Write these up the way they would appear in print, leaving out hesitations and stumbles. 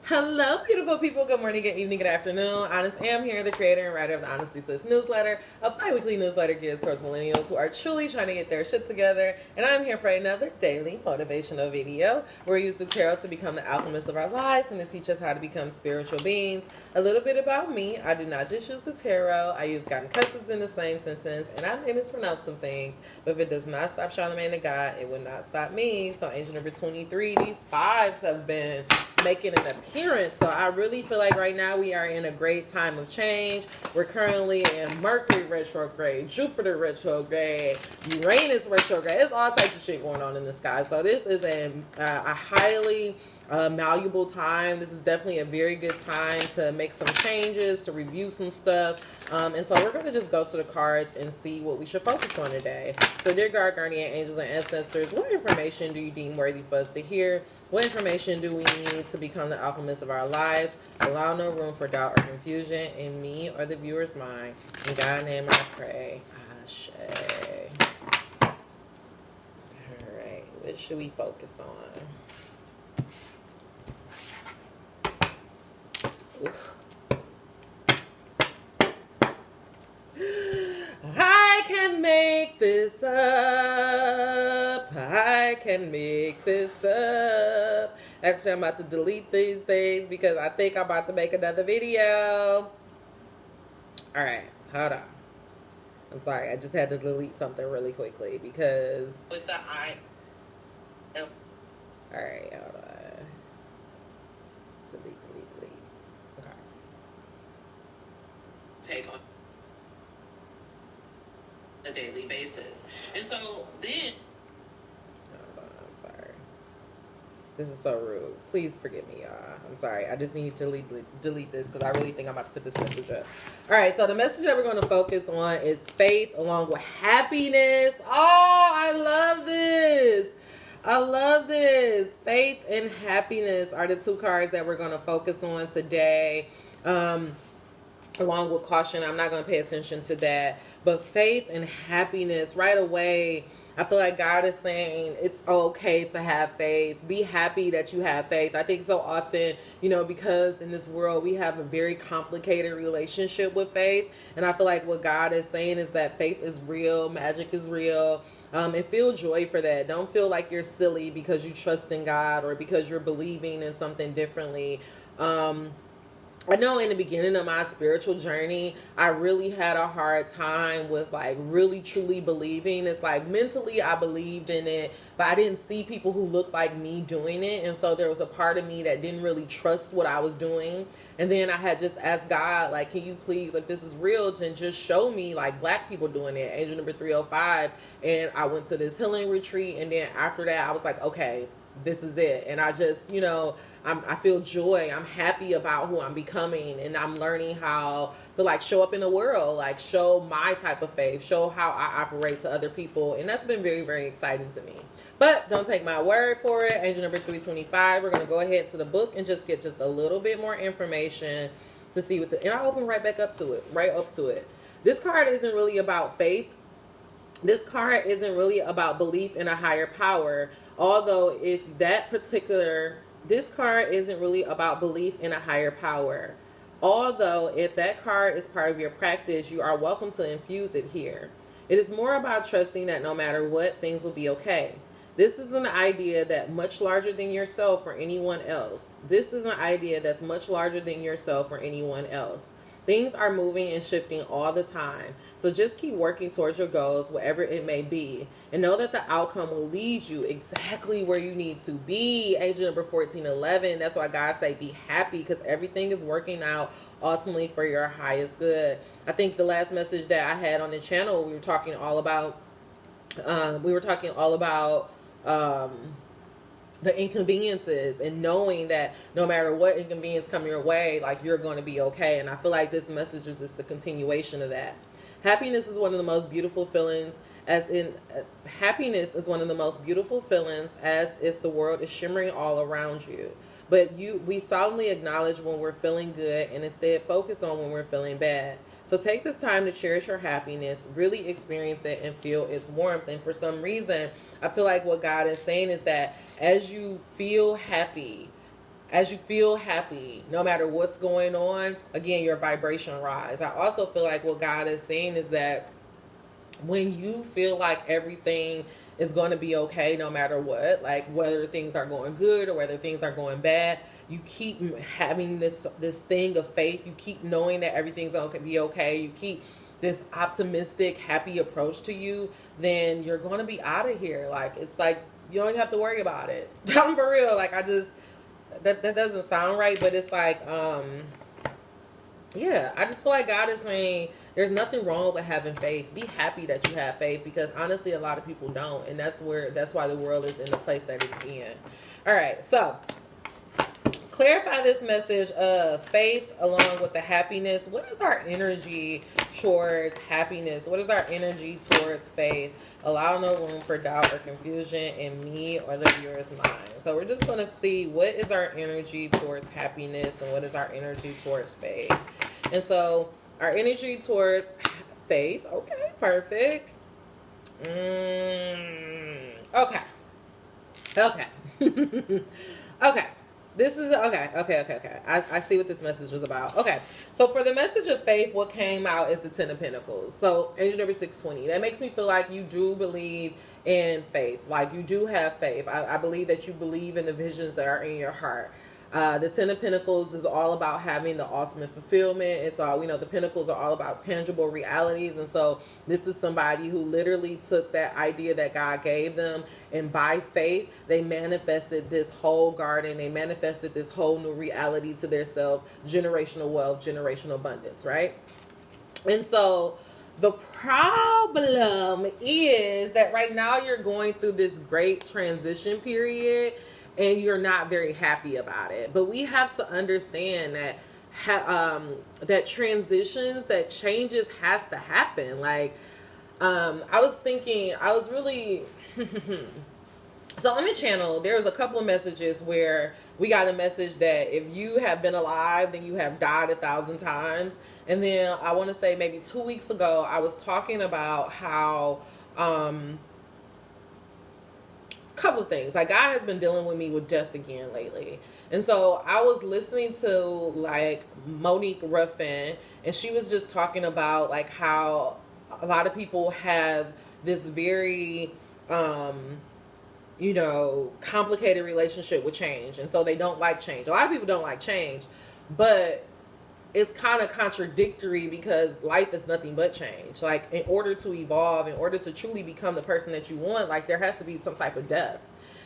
Hello, beautiful people. Good morning, good evening, good afternoon. Honest Am here, the creator and writer of the Honesty Sis newsletter, a bi-weekly newsletter geared towards millennials who are truly trying to get their shit together. And I'm here for another daily motivational video where we use the tarot to become the alchemists of our lives and to teach us how to become spiritual beings. A little bit about me. I do not just use the tarot. I use God and cousins in the same sentence, and I may mispronounce some things, but if it does not stop Charlamagne the God, it will not stop me. So angel number 23, these fives have been making an appearance. So I really feel like right now we are in a great time of change. We're currently in Mercury retrograde, Jupiter retrograde, Uranus retrograde. There's all types of shit going on in the sky. So this is a highly malleable time. This is definitely a very good time to make some changes, to review some stuff. And so we're going to just go to the cards and see what we should focus on today. So dear God, guardian angels, and ancestors, what information do you deem worthy for us to hear? What information do we need to become the alchemists of our lives? Allow no room for doubt or confusion in me or the viewer's mind. In God's name I pray. Ashe. Alright, what should we focus on? Oof. I can make this up. I can make this up. Actually, I'm about to delete these things because I think I'm about to make another video. Alright, hold on. I'm sorry, I just had to delete something really quickly because with the I. Oh. Alright, hold on. Delete. Okay. Take on a daily basis. And so then I'm sorry. This is so rude. Please forgive me, y'all. I'm sorry. I just need to delete this because I really think I'm about to put this message up. Alright, so the message that we're going to focus on is faith along with happiness. Oh, I love this. I love this. Faith and happiness are the two cards that we're going to focus on today. Along with caution, I'm not going to pay attention to that. But faith and happiness, right away, I feel like God is saying it's okay to have faith. Be happy that you have faith. I think so often, because in this world we have a very complicated relationship with faith. And I feel like what God is saying is that faith is real, magic is real. And feel joy for that. Don't feel like you're silly because you trust in God or because you're believing in something differently. I know in the beginning of my spiritual journey, I really had a hard time with really truly believing. It's like mentally I believed in it, but I didn't see people who looked like me doing it. And so there was a part of me that didn't really trust what I was doing. And then I had just asked God, can you please, if this is real, then just show me black people doing it. Angel number 305. And I went to this healing retreat. And then after that, I was like, okay, this is it. And I just, I feel joy. I'm happy about who I'm becoming, and I'm learning how to show up in the world, show my type of faith, show how I operate to other people. And that's been very, very exciting to me. But don't take my word for it. Angel number 325. We're going to go ahead to the book and just get just a little bit more information to see what and I'll open right up to it. This card isn't really about faith. This card isn't really about belief in a higher power. Although this card isn't really about belief in a higher power. Although if that card is part of your practice, you are welcome to infuse it here. It is more about trusting that no matter what, things will be okay. This is an idea that much larger than yourself or anyone else. This is an idea that's much larger than yourself or anyone else. Things are moving and shifting all the time. So just keep working towards your goals, whatever it may be. And know that the outcome will lead you exactly where you need to be. Angel number 1411. That's why God say be happy, because everything is working out ultimately for your highest good. I think the last message that I had on the channel, we were talking all about the inconveniences and knowing that no matter what inconvenience come your way, you're going to be okay. And I feel like this message is just the continuation of that. Happiness is one of the most beautiful feelings, as if the world is shimmering all around you. But we solemnly acknowledge when we're feeling good and instead focus on when we're feeling bad. So take this time to cherish your happiness, really experience it and feel its warmth. And for some reason, I feel like what God is saying is that as you feel happy, as you feel happy, no matter what's going on, again, your vibration rise. I also feel like what God is saying is that when you feel like everything is going to be okay no matter what, like whether things are going good or whether things are going bad, you keep having this thing of faith. You keep knowing that everything's going to be okay. You keep this optimistic, happy approach to you, then you're going to be out of here. Like, it's like you don't even have to worry about it. I'm for real. Like, that doesn't sound right, but it's like, yeah, I just feel like God is saying there's nothing wrong with having faith. Be happy that you have faith, because honestly, a lot of people don't. And that's why the world is in the place that it's in. All right. So clarify this message of faith along with the happiness. What is our energy towards happiness? What is our energy towards faith? Allow no room for doubt or confusion in me or the viewer's mind. So we're just going to see what is our energy towards happiness and what is our energy towards faith. And so our energy towards faith. Okay, perfect. Okay. Okay. This is okay. I see what this message was about. Okay, so for the message of faith, what came out is the Ten of Pentacles. So angel number 620. That makes me feel like you do believe in faith. Like, you do have faith. I believe that you believe in the visions that are in your heart. The Ten of Pentacles is all about having the ultimate fulfillment. It's all, the Pentacles are all about tangible realities. And so this is somebody who literally took that idea that God gave them, and by faith, they manifested this whole garden. They manifested this whole new reality to their self, generational wealth, generational abundance, right? And so the problem is that right now you're going through this great transition period, and you're not very happy about it. But we have to understand that that transitions, that changes has to happen. Like, I was really so on the channel, there was a couple of messages where we got a message that if you have been alive, then you have died 1,000 times. And then I want to say maybe 2 weeks ago, I was talking about how couple of things. Like, God has been dealing with me with death again lately. And so I was listening to like Monique Ruffin, and she was just talking about like how a lot of people have this very complicated relationship with change, and so they don't like change. A lot of people don't like change, but it's kind of contradictory, because life is nothing but change. Like, in order to evolve, in order to truly become the person that you want, like, there has to be some type of death.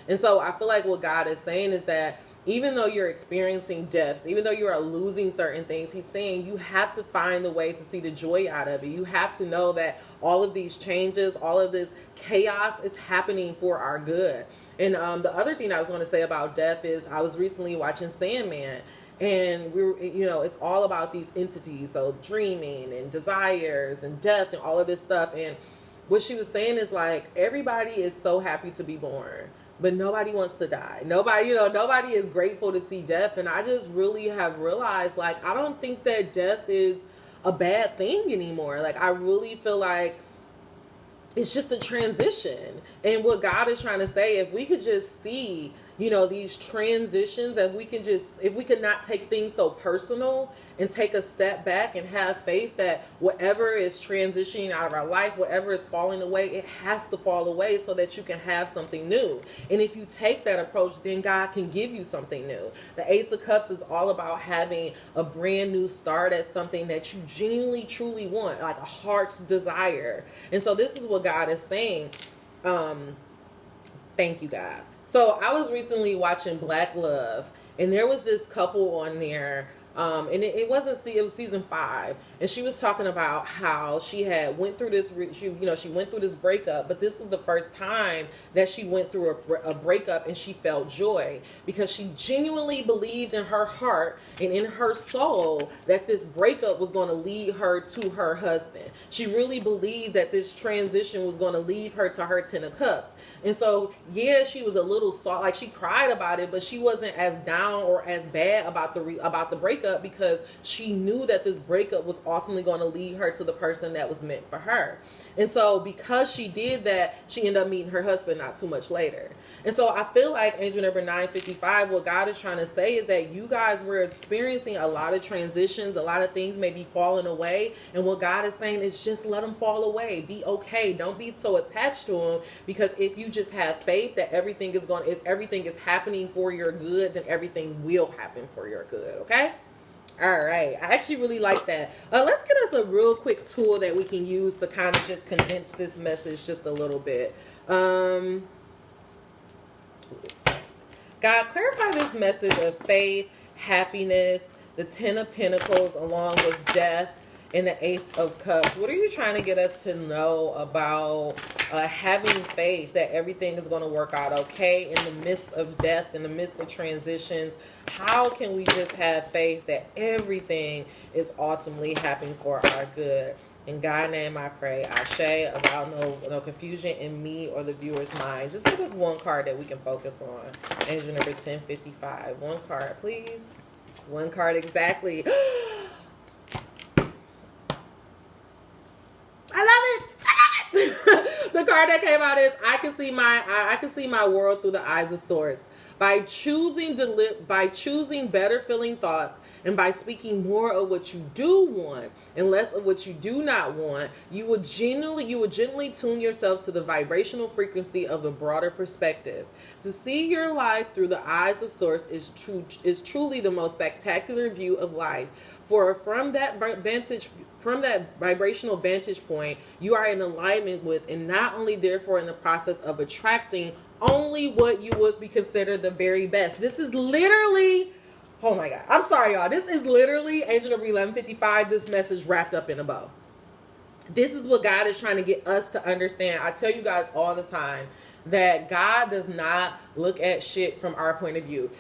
And so I feel like what God is saying is that even though you're experiencing deaths, even though you are losing certain things, he's saying you have to find the way to see the joy out of it. You have to know that all of these changes, all of this chaos is happening for our good. And the other thing I was going to say about death is I was recently watching Sandman. And we were, it's all about these entities, so dreaming and desires and death and all of this stuff. And what she was saying is like, everybody is so happy to be born, but nobody wants to die. Nobody is grateful to see death. And I just really have realized, like, I don't think that death is a bad thing anymore. Like, I really feel like it's just a transition. And what God is trying to say, if we could just see, these transitions, if we could not take things so personal and take a step back and have faith that whatever is transitioning out of our life, whatever is falling away, it has to fall away so that you can have something new. And if you take that approach, then God can give you something new. The Ace of Cups is all about having a brand new start at something that you genuinely, truly want, like a heart's desire. And so this is what God is saying. Thank you, God. So I was recently watching Black Love, and there was this couple on there, and it was season 5, and she was talking about how she had went through this, she went through this breakup, but this was the first time that she went through a breakup, and she felt joy because she genuinely believed in her heart and in her soul that this breakup was going to lead her to her husband. She really believed that this transition was going to lead her to her 10 of Cups. And so, yeah, she was a little soft, like she cried about it, but she wasn't as down or as bad about the breakup breakup because she knew that this breakup was ultimately going to lead her to the person that was meant for her. And so because she did that, she ended up meeting her husband not too much later. And so I feel like angel number 955, what God is trying to say is that you guys were experiencing a lot of transitions, a lot of things may be falling away. And what God is saying is just let them fall away. Be okay. Don't be so attached to them, because if you just have faith that everything is happening for your good, then everything will happen for your good. Okay? All right. I actually really like that. Let's get us a real quick tool that we can use to kind of just condense this message just a little bit. God, clarify this message of faith, happiness, the 10 of Pentacles, along with death, and the Ace of Cups. What are you trying to get us to know about having faith that everything is going to work out okay in the midst of death, in the midst of transitions? How can we just have faith that everything is ultimately happening for our good? In God's name I pray. Ashe. About no confusion in me or the viewer's mind. Just give us one card that we can focus on. Angel number 1055. One card, please. One card exactly. I love it. The card that came out is I can see my world through the eyes of Source. By choosing better feeling thoughts, and by speaking more of what you do want and less of what you do not want, you will genuinely tune yourself to the vibrational frequency of the broader perspective. To see your life through the eyes of Source is truly the most spectacular view of life. For from that vibrational vantage point, you are in alignment with, and not only therefore in the process of attracting only what you would be considered the very best. This is literally, oh my God, I'm sorry y'all, this is literally angel number 1155, this message wrapped up in a bow. This is what God is trying to get us to understand. I tell you guys all the time that God does not look at shit from our point of view.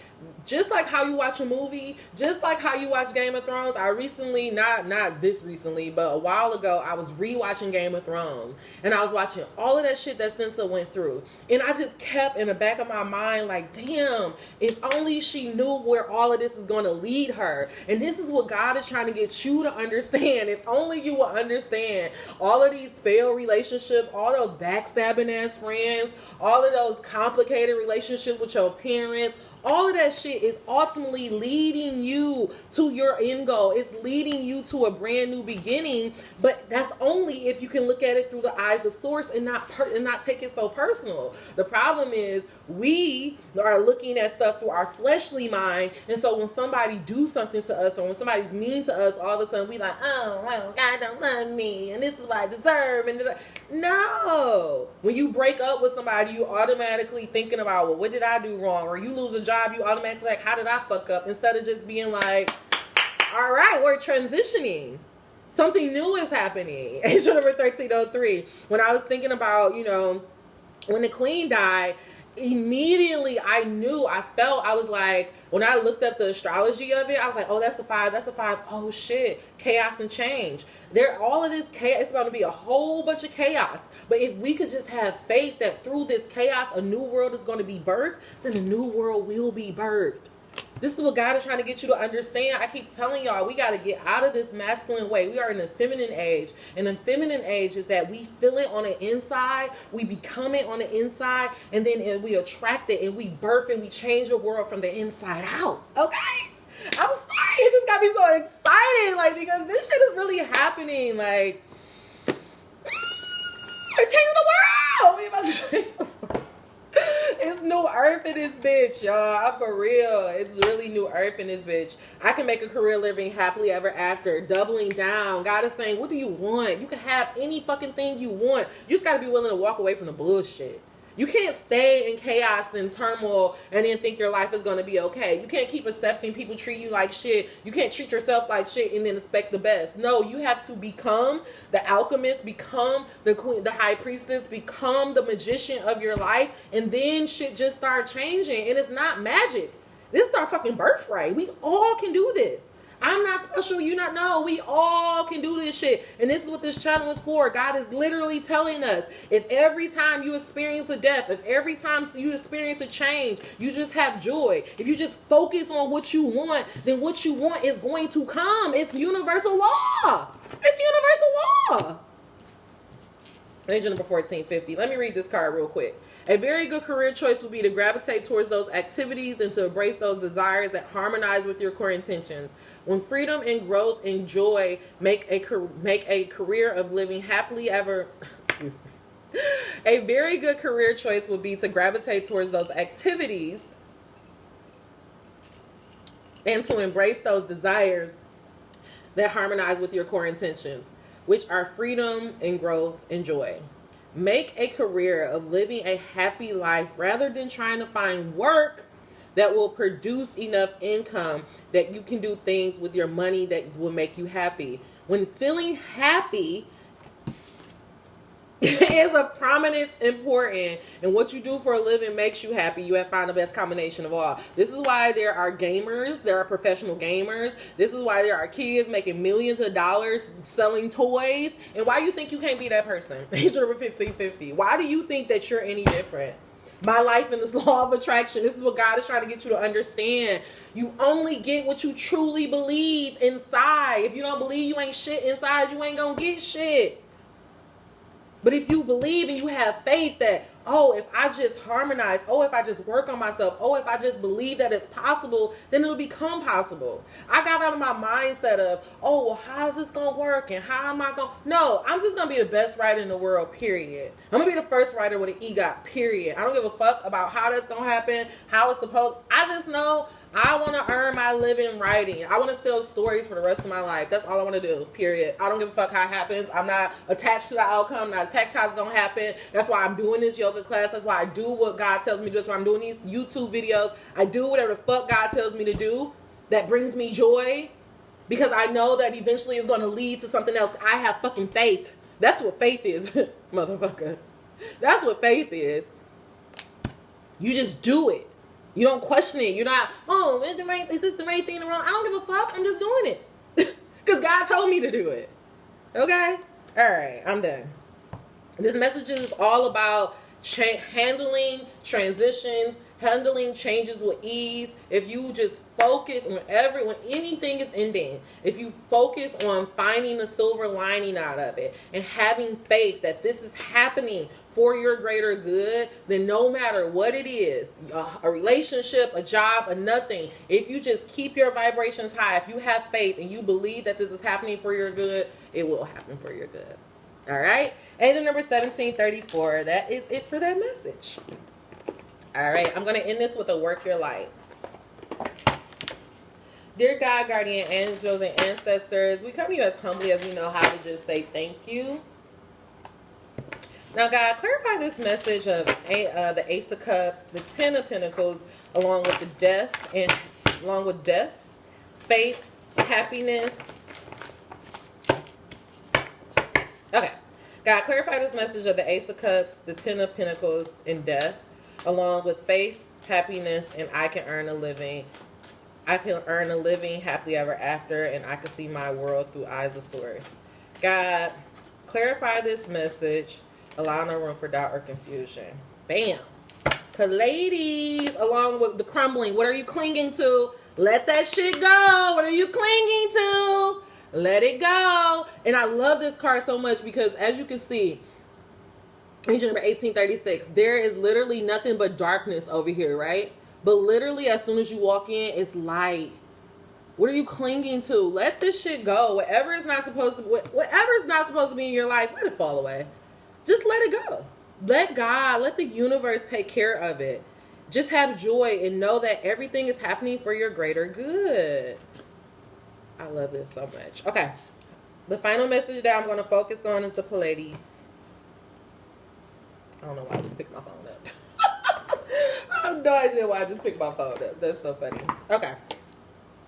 Just like how you watch a movie, just like how you watch Game of Thrones. I recently, not this recently, but a while ago, I was rewatching Game of Thrones. And I was watching all of that shit that Sansa went through. And I just kept in the back of my mind like, damn, if only she knew where all of this is going to lead her. And this is what God is trying to get you to understand. If only you will understand all of these failed relationships, all those backstabbing ass friends, all of those complicated relationships with your parents, all of that shit is ultimately leading you to your end goal. It's leading you to a brand new beginning, but that's only if you can look at it through the eyes of Source and not take it so personal. The problem is we are looking at stuff through our fleshly mind, and so when somebody do something to us or when somebody's mean to us, all of a sudden we like, oh, well, God don't love me, and this is what I deserve. And no, when you break up with somebody, you automatically thinking about, well, what did I do wrong? Or you lose a job, you automatically like, how did I fuck up? Instead of just being like, all right, we're transitioning. Something new is happening. Angel number 1303. When I was thinking about, when the queen died, immediately I was like, when I looked up the astrology of it, I was like, oh, that's a 5. Oh shit, chaos and change. All of this chaos, it's about to be a whole bunch of chaos. But if we could just have faith that through this chaos, a new world is going to be birthed, then a new world will be birthed. This is what God is trying to get you to understand. I keep telling y'all, we got to get out of this masculine way. We are in the feminine age. And the feminine age is that we feel it on the inside, we become it on the inside, and then we attract it and we birth and we change the world from the inside out. Okay? I'm sorry. It just got me so excited, because this shit is really happening. We're changing the world. We're about to change the world. It's new earth in this bitch, y'all. I'm for real. It's really new earth in this bitch. I can make a career living happily ever after, doubling down. God is saying, what do you want? You can have any fucking thing you want. You just got to be willing to walk away from the bullshit. You can't stay in chaos and turmoil and then think your life is going to be okay. You can't keep accepting people treat you like shit. You can't treat yourself like shit and then expect the best. No, you have to become the alchemist, become the queen, the high priestess, become the magician of your life, and then shit just start changing. And it's not magic. This is our fucking birthright. We all can do this. I'm not special. You not know. We all can do this shit. And this is what this channel is for. God is literally telling us, if every time you experience a death, if every time you experience a change, you just have joy. If you just focus on what you want, then what you want is going to come. It's universal law. It's universal law. Angel number 1450. Let me read this card real quick. A very good career choice would be to gravitate towards those activities and to embrace those desires that harmonize with your core intentions. When freedom and growth and joy make a career of living happily ever... Excuse me. A very good career choice would be to gravitate towards those activities and to embrace those desires that harmonize with your core intentions, which are freedom and growth and joy. Make a career of living a happy life rather than trying to find work that will produce enough income that you can do things with your money that will make you happy. When feeling happy is of prominence important, and what you do for a living makes you happy, you have found the best combination of all. This is why there are gamers, there are professional gamers. This is why there are kids making millions of dollars selling toys. And why you think you can't be that person? Angel number 1550. Why do you think that you're any different? My life in this law of attraction. This is what God is trying to get you to understand. You only get what you truly believe inside. If you don't believe you ain't shit inside, you ain't gonna get shit. But if you believe and you have faith that, oh, if I just harmonize, oh, if I just work on myself, oh, if I just believe that it's possible, then it'll become possible. I got out of my mindset of, oh, well, how is this going to work? And how am I going to? No, I'm just going to be the best writer in the world, period. I'm going to be the first writer with an EGOT, period. I don't give a fuck about how that's going to happen, how it's supposed. I just know I want to earn my living writing. I want to tell stories for the rest of my life. That's all I want to do, period. I don't give a fuck how it happens. I'm not attached to the outcome, not attached to how it's going to happen. That's why I'm doing this yoga class. That's why I do what God tells me to do. That's why I'm doing these YouTube videos. I do whatever the fuck God tells me to do that brings me joy, because I know that eventually it's going to lead to something else. I have fucking faith. That's what faith is, motherfucker. That's what faith is. You just do it. You don't question it. You're not, oh, is this the right thing or wrong? I don't give a fuck. I'm just doing it. Because God told me to do it. Okay? All right. I'm done. This message is all about handling transitions, handling changes with ease. If you just focus when anything is ending, if you focus on finding the silver lining out of it and having faith that this is happening for your greater good, then no matter what it is, a relationship, a job, a nothing, if you just keep your vibrations high, if you have faith and you believe that this is happening for your good, it will happen for your good. All right? Angel number 1734. That is it for that message. All right, I'm going to end this with a work your light. Dear God, guardian angels, and ancestors, we come to you as humbly as we know how to just say thank you. Now, God, clarify this message of the Ace of Cups, the Ten of Pentacles, along with death, faith, happiness. Okay. God, clarify this message of the Ace of Cups, the Ten of Pentacles, and death, along with faith, happiness, and I can earn a living. I can earn a living happily ever after, and I can see my world through eyes of source. God, clarify this message, allow no room for doubt or confusion. Bam. Pleiades, along with the crumbling. What are you clinging to? Let that shit go. What are you clinging to? Let it go. And I love this card so much because, as you can see, Angel number 1836, there is literally nothing but darkness over here, right? But literally, as soon as you walk in, it's light. What are you clinging to? Let this shit go. Whatever's not supposed to be in your life, let it fall away. Just let it go. Let God, let the universe take care of it. Just have joy and know that everything is happening for your greater good. I love this so much. Okay. The final message that I'm going to focus on is the Pleiades. I don't know why I just picked my phone up. I have no idea why I just picked my phone up. That's so funny. Okay.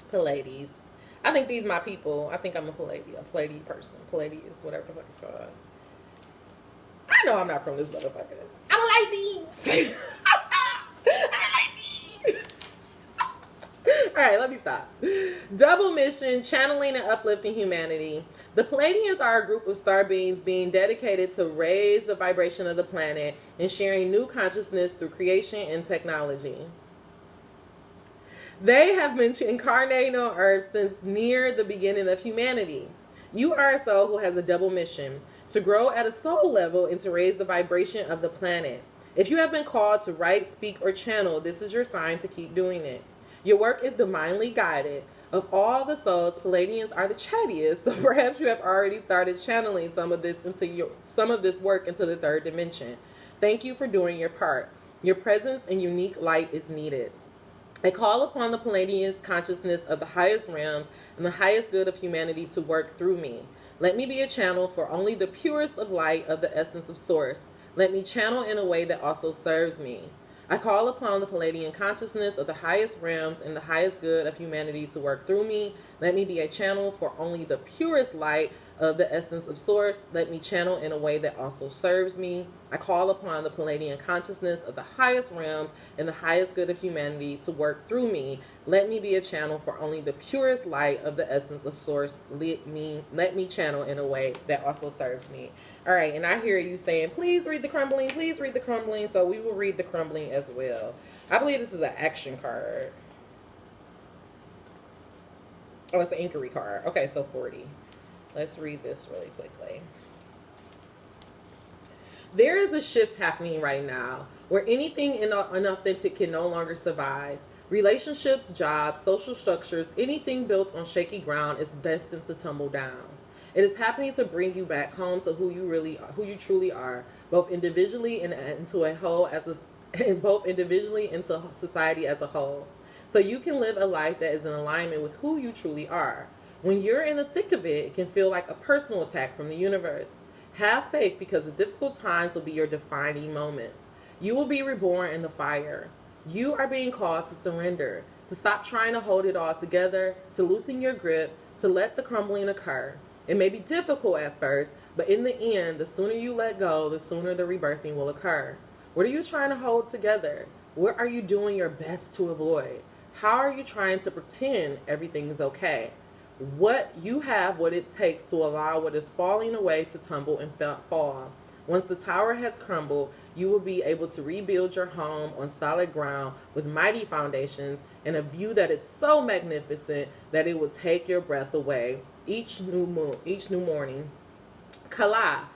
Pleiades. I think these are my people. I think I'm a Pleiades person. Pleiades, whatever the fuck it's called. I know I'm not from this motherfucker. I'm a light beam. I'm a light beam. right, let me stop. Double mission, channeling and uplifting humanity. The Palladians are a group of star beings being dedicated to raise the vibration of the planet and sharing new consciousness through creation and technology. They have been incarnating on Earth since near the beginning of humanity. You are a soul who has a double mission, to grow at a soul level and to raise the vibration of the planet. If you have been called to write, speak, or channel, this is your sign to keep doing it. Your work is divinely guided. Of all the souls, Palladians are the chattiest, so perhaps you have already started channeling some of this work into the third dimension. Thank you for doing your part. Your presence and unique light is needed. I call upon the Palladians' consciousness of the highest realms and the highest good of humanity to work through me. Let me be a channel for only the purest of light of the essence of Source. Let me channel in a way that also serves me. I call upon the Palladian consciousness of the highest realms and the highest good of humanity to work through me. Let me be a channel for only the purest light of the essence of Source. Let me channel in a way that also serves me. I call upon the Palladian consciousness of the highest realms and the highest good of humanity to work through me. Let me be a channel for only the purest light of the essence of Source. Let me channel in a way that also serves me. All right, and I hear you saying, please read the crumbling, please read the crumbling. So we will read the crumbling as well. I believe this is an action card. Oh, it's an inquiry card. Okay, so 40. Let's read this really quickly. There is a shift happening right now where anything inauthentic can no longer survive. Relationships, jobs, social structures, anything built on shaky ground is destined to tumble down. It is happening to bring you back home to who you truly are, both individually and into a whole both individually into society as a whole. So you can live a life that is in alignment with who you truly are. When you're in the thick of it, it can feel like a personal attack from the universe. Have faith because the difficult times will be your defining moments. You will be reborn in the fire. You are being called to surrender, to stop trying to hold it all together, to loosen your grip, to let the crumbling occur. It may be difficult at first, but in the end, the sooner you let go, the sooner the rebirthing will occur. What are you trying to hold together? What are you doing your best to avoid? How are you trying to pretend everything is okay? What it takes to allow what is falling away to tumble and fall. Once the tower has crumbled, you will be able to rebuild your home on solid ground with mighty foundations and a view that is so magnificent that it will take your breath away each new morning. Kal,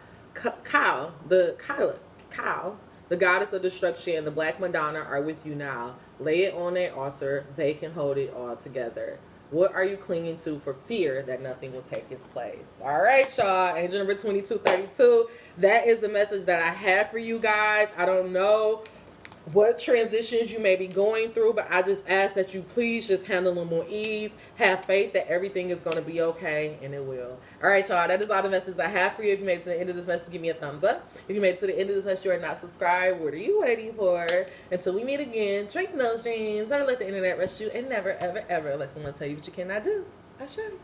the goddess of destruction, and the Black Madonna are with you now. Lay it on their altar. They can hold it all together. What are you clinging to for fear that nothing will take its place? All right, y'all. Angel number 2232. That is the message that I have for you guys. I don't know what transitions you may be going through, but I just ask that you please just handle them with ease. Have faith that everything is going to be okay, and it will. All right, y'all. That is all the messages I have for you. If you made it to the end of this message, give me a thumbs up. If you made it to the end of this message, you are not subscribed. What are you waiting for? Until we meet again, drink those dreams. Never let the internet rush you, and never, ever, ever let someone tell you what you cannot do. I should.